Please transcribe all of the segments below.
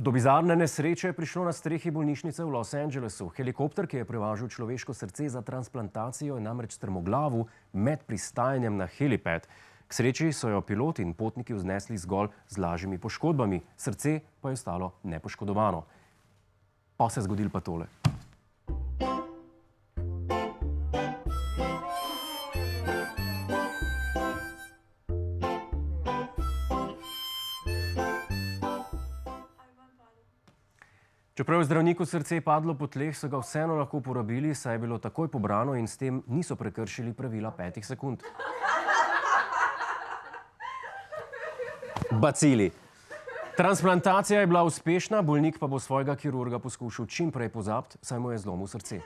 Do bizarne nesreče je prišlo na strehi bolnišnice v Los Angelesu. Helikopter, ki je prevažal človeško srce za transplantacijo, je namreč strmoglavil med pristajanjem na helipad. K sreči so jo pilot in potniki vznesli zgolj z lažjimi poškodbami. Srce pa je ostalo nepoškodovano. Pa se je zgodilo pa tole. Čeprav je zdravniku srce padlo po tleh, so ga vseeno lahko uporabili, saj je bilo takoj pobrano in s tem niso prekršili pravila 5 sekund. Bacili. Transplantacija je bila uspešna, bolnik pa bo svojega kirurga poskušal čim prej pozabiti, saj mu je zlomil srce.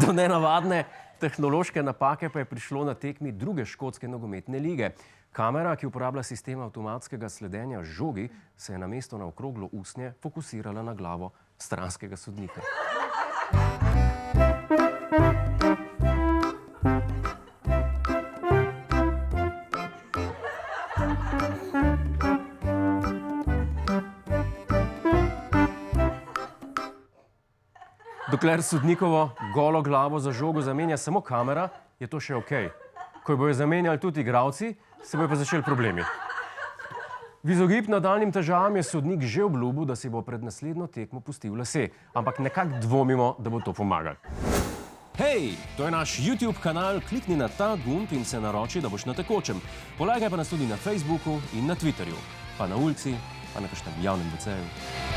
Do nenavadne tehnološke napake pa je prišlo na tekmi druge škotske nogometne lige. Kamera, ki uporablja sistem avtomatskega sledenja žogi, se je namesto na okroglo usnje fokusirala na glavo stranskega sodnika. Dokler sodnikovo golo glavo za žogo zamenja samo kamera, je to še okej. Ko jo bojo zamenjali tudi igralci, se bojo pa začeli problemi. V izogib nadaljnjim težavam je sodnik že obljubil, da si bo pred naslednjo tekmo pustil lase, ampak nekako dvomimo, da bo to pomagalo. Hej, to je naš YouTube kanal, klikni na ta gumb in se naroči, da boš na tekočem. Polajkaj pa nas tudi na Facebooku in na Twitterju, pa na ulici, pa na kakšnem javnem WC-ju.